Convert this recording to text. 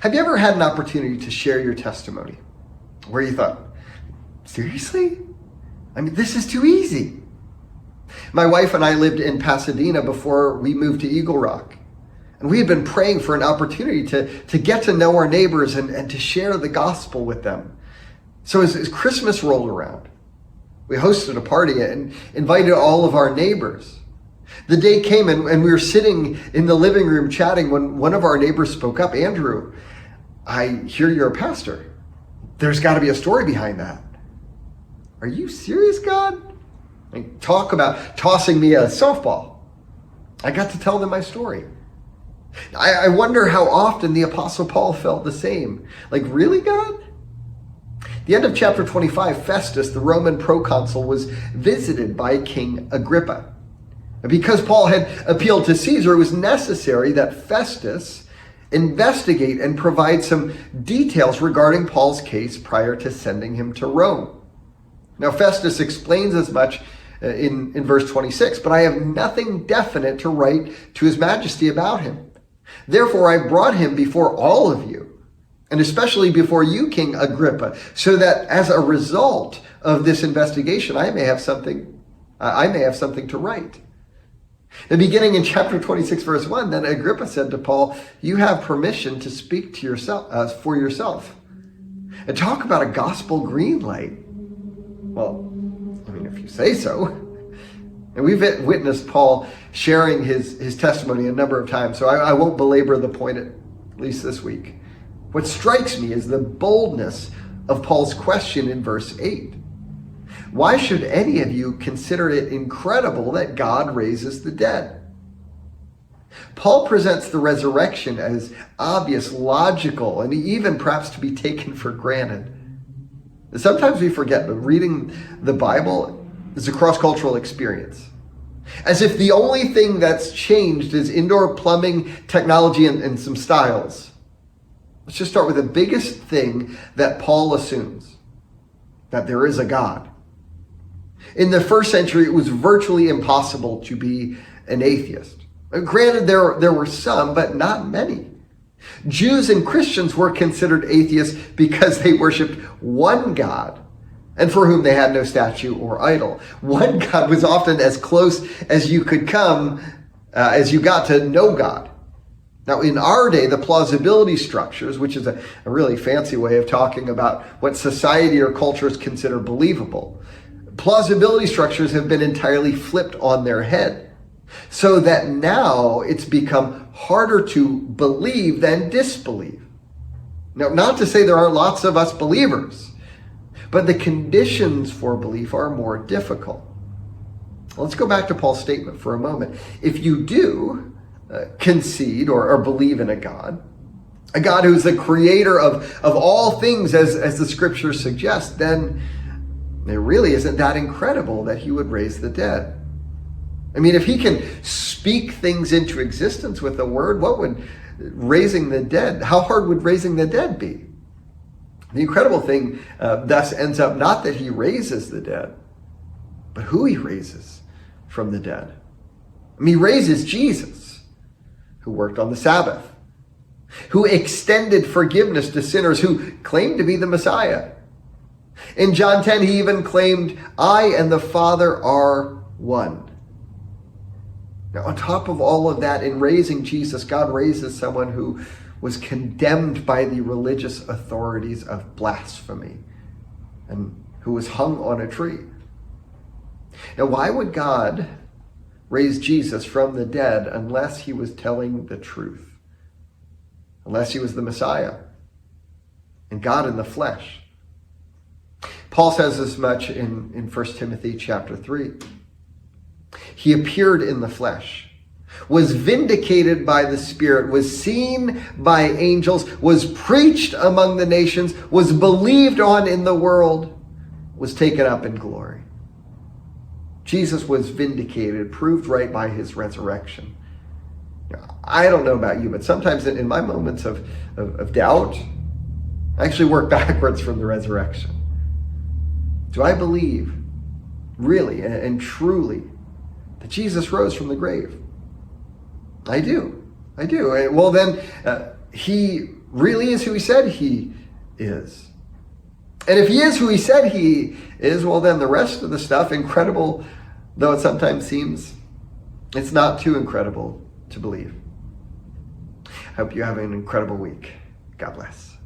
Have you ever had an opportunity to share your testimony where you thought, seriously? I mean, this is too easy. My wife and I lived in Pasadena before we moved to Eagle Rock. And we had been praying for an opportunity to get to know our neighbors and to share the gospel with them. So as Christmas rolled around, we hosted a party and invited all of our neighbors. The day came and we were sitting in the living room chatting when one of our neighbors spoke up. Andrew, I hear you're a pastor. There's got to be a story behind that. Are you serious, God? Like, talk about tossing me a softball. I got to tell them my story. I wonder how often the Apostle Paul felt the same. Like, really, God? The end of chapter 25, Festus, the Roman proconsul, was visited by King Agrippa. Because Paul had appealed to Caesar, it was necessary that Festus investigate and provide some details regarding Paul's case prior to sending him to Rome. Now, Festus explains as much in verse 26, but I have nothing definite to write to his majesty about him. Therefore, I brought him before all of you, and especially before you, King Agrippa, so that as a result of this investigation, I may have something to write. And beginning in chapter 26, verse 1, then Agrippa said to Paul, you have permission to speak to yourself for yourself. And talk about a gospel green light. Well, I mean, if you say so. And we've witnessed Paul sharing his testimony a number of times, so I won't belabor the point at least this week. What strikes me is the boldness of Paul's question in verse 8. Why should any of you consider it incredible that God raises the dead? Paul presents the resurrection as obvious, logical, and even perhaps to be taken for granted. Sometimes we forget that reading the Bible is a cross-cultural experience. As if the only thing that's changed is indoor plumbing, technology, and some styles. Let's just start with the biggest thing that Paul assumes, that there is a God. In the first century, it was virtually impossible to be an atheist. Granted, there were some, but not many. Jews and Christians were considered atheists because they worshiped one God, and for whom they had no statue or idol. One God was often as close as you could come as you got to know God. Now, in our day, the plausibility structures, which is a really fancy way of talking about what society or cultures consider believable, plausibility structures have been entirely flipped on their head, so that now it's become harder to believe than disbelieve. Now, not to say there aren't lots of us believers, but the conditions for belief are more difficult. Let's go back to Paul's statement for a moment. If you do concede or believe in a God who's the creator of all things, as the scriptures suggest, then it really isn't that incredible that he would raise the dead. I mean, if he can speak things into existence with a word, how hard would raising the dead be? The incredible thing thus ends up not that he raises the dead, but who he raises from the dead. I mean, he raises Jesus, who worked on the Sabbath, who extended forgiveness to sinners, who claimed to be the Messiah. In John 10, he even claimed, I and the Father are one. Now, on top of all of that, in raising Jesus, God raises someone who was condemned by the religious authorities of blasphemy and who was hung on a tree. Now, why would God raise Jesus from the dead unless he was telling the truth? Unless he was the Messiah and God in the flesh? Paul says as much in 1 Timothy chapter 3. He appeared in the flesh, was vindicated by the Spirit, was seen by angels, was preached among the nations, was believed on in the world, was taken up in glory. Jesus was vindicated, proved right by his resurrection. Now, I don't know about you, but sometimes in my moments of doubt, I actually work backwards from the resurrection. Do I believe, really and truly, that Jesus rose from the grave? I do. Well, then, he really is who he said he is. And if he is who he said he is, well, then the rest of the stuff, incredible though it sometimes seems, it's not too incredible to believe. I hope you have an incredible week. God bless.